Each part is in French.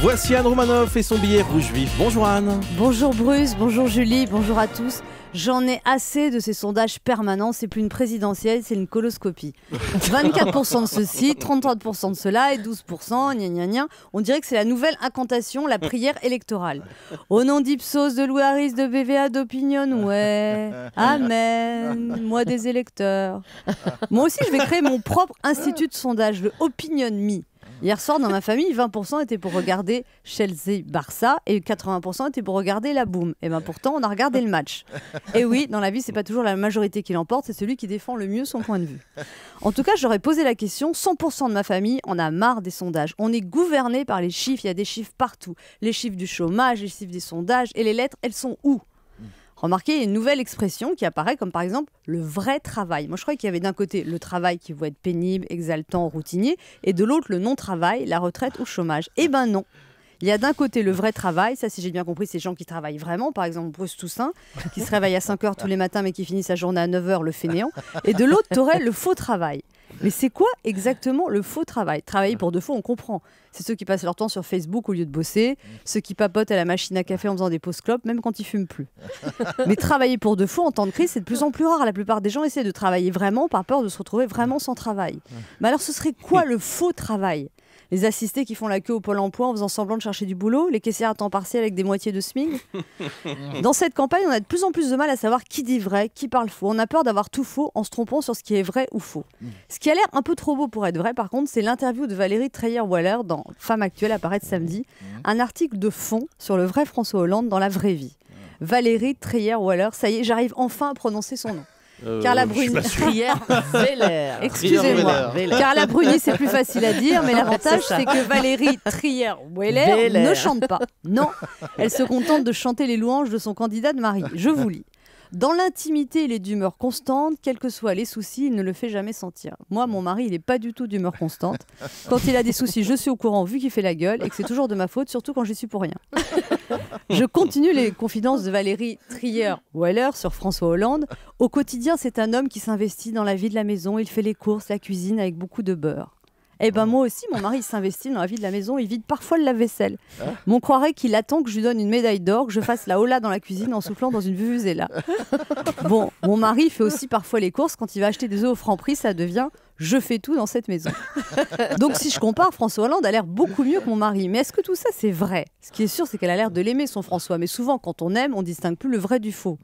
Voici Anne Romanoff et son billet rouge vif. Bonjour Anne. Bonjour Bruce, bonjour Julie, bonjour à tous. J'en ai assez de ces sondages permanents, c'est plus une présidentielle, c'est une coloscopie. 24% de ceci, 33% de cela et 12%, gna gna gna. On dirait que c'est la nouvelle incantation, la prière électorale. Au nom d'Ipsos, de Louis Harris, de BVA, d'Opinion, ouais. Amen, moi des électeurs. Moi aussi, je vais créer mon propre institut de sondage, le Opinion Me. Hier soir, dans ma famille, 20% étaient pour regarder Chelsea-Barça et 80% étaient pour regarder la boum. Et bien pourtant, on a regardé le match. Et oui, dans la vie, c'est pas toujours la majorité qui l'emporte, c'est celui qui défend le mieux son point de vue. En tout cas, j'aurais posé la question, 100% de ma famille en a marre des sondages. On est gouverné par les chiffres, il y a des chiffres partout. Les chiffres du chômage, les chiffres des sondages, et les lettres, elles sont où ? Remarquez, il y a une nouvelle expression qui apparaît comme par exemple le vrai travail. Moi, je croyais qu'il y avait d'un côté le travail qui pouvait être pénible, exaltant, routinier, et de l'autre le non-travail, la retraite ou le chômage. Eh ben non. Il y a d'un côté le vrai travail, ça si j'ai bien compris, c'est les gens qui travaillent vraiment, par exemple Bruce Toussaint, qui se réveille à 5h tous les matins mais qui finit sa journée à 9h, le fainéant. Et de l'autre, tu aurais le faux travail. Mais c'est quoi exactement le faux travail ? Travailler pour de faux, on comprend. C'est ceux qui passent leur temps sur Facebook au lieu de bosser, ceux qui papotent à la machine à café en faisant des pauses clopes, même quand ils fument plus. Mais travailler pour de faux en temps de crise, c'est de plus en plus rare. La plupart des gens essaient de travailler vraiment par peur de se retrouver vraiment sans travail. Mais alors ce serait quoi le faux travail ? Les assistés qui font la queue au Pôle emploi en faisant semblant de chercher du boulot, les caissières à temps partiel avec des moitiés de SMIC. Dans cette campagne, on a de plus en plus de mal à savoir qui dit vrai, qui parle faux. On a peur d'avoir tout faux en se trompant sur ce qui est vrai ou faux. Ce qui a l'air un peu trop beau pour être vrai, par contre, c'est l'interview de Valérie Trierweiler dans Femme Actuelle, apparaît samedi. Un article de fond sur le vrai François Hollande dans la vraie vie. Valérie Trierweiler, ça y est, j'arrive enfin à prononcer son nom. Carla Bruni. Excusez-moi. Carla Bruni, c'est plus facile à dire, mais l'avantage, c'est que Valérie Trierweiler ne chante pas. Non, elle se contente de chanter les louanges de son candidat de mari. Je vous lis. Dans l'intimité, il est d'humeur constante, quels que soient les soucis, il ne le fait jamais sentir. Moi, mon mari, il n'est pas du tout d'humeur constante. Quand il a des soucis, je suis au courant vu qu'il fait la gueule et que c'est toujours de ma faute, surtout quand j'y suis pour rien. Je continue les confidences de Valérie Trierweiler sur François Hollande. Au quotidien, c'est un homme qui s'investit dans la vie de la maison. Il fait les courses, la cuisine avec beaucoup de beurre. Eh ben moi aussi, mon mari s'investit dans la vie de la maison, il vide parfois le lave-vaisselle. Mais on croirait qu'il attend que je lui donne une médaille d'or, que je fasse la hola dans la cuisine en soufflant dans une vuvuzela. Bon, mon mari fait aussi parfois les courses, quand il va acheter des œufs au Franprix, ça devient « je fais tout dans cette maison ». Donc si je compare, François Hollande a l'air beaucoup mieux que mon mari. Mais est-ce que tout ça c'est vrai ? Ce qui est sûr, c'est qu'elle a l'air de l'aimer, son François. Mais souvent, quand on aime, on distingue plus le vrai du faux.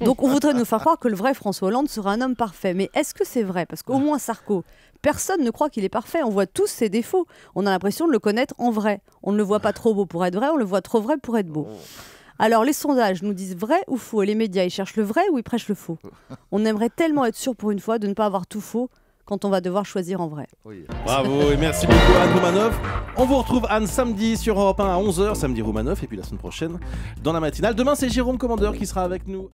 Donc on voudrait nous faire croire que le vrai François Hollande sera un homme parfait. Mais est-ce que c'est vrai ? Parce qu'au moins Sarko, personne ne croit qu'il est parfait. On voit tous ses défauts. On a l'impression de le connaître en vrai. On ne le voit pas trop beau pour être vrai, on le voit trop vrai pour être beau. Alors les sondages nous disent vrai ou faux, et les médias, ils cherchent le vrai ou ils prêchent le faux. On aimerait tellement être sûr pour une fois de ne pas avoir tout faux quand on va devoir choisir en vrai. Oui. Bravo et merci beaucoup Anne Romanoff. On vous retrouve Anne samedi sur Europe 1 à 11h, samedi Romanoff, et puis la semaine prochaine dans la matinale. Demain c'est Jérôme Commandeur qui sera avec nous.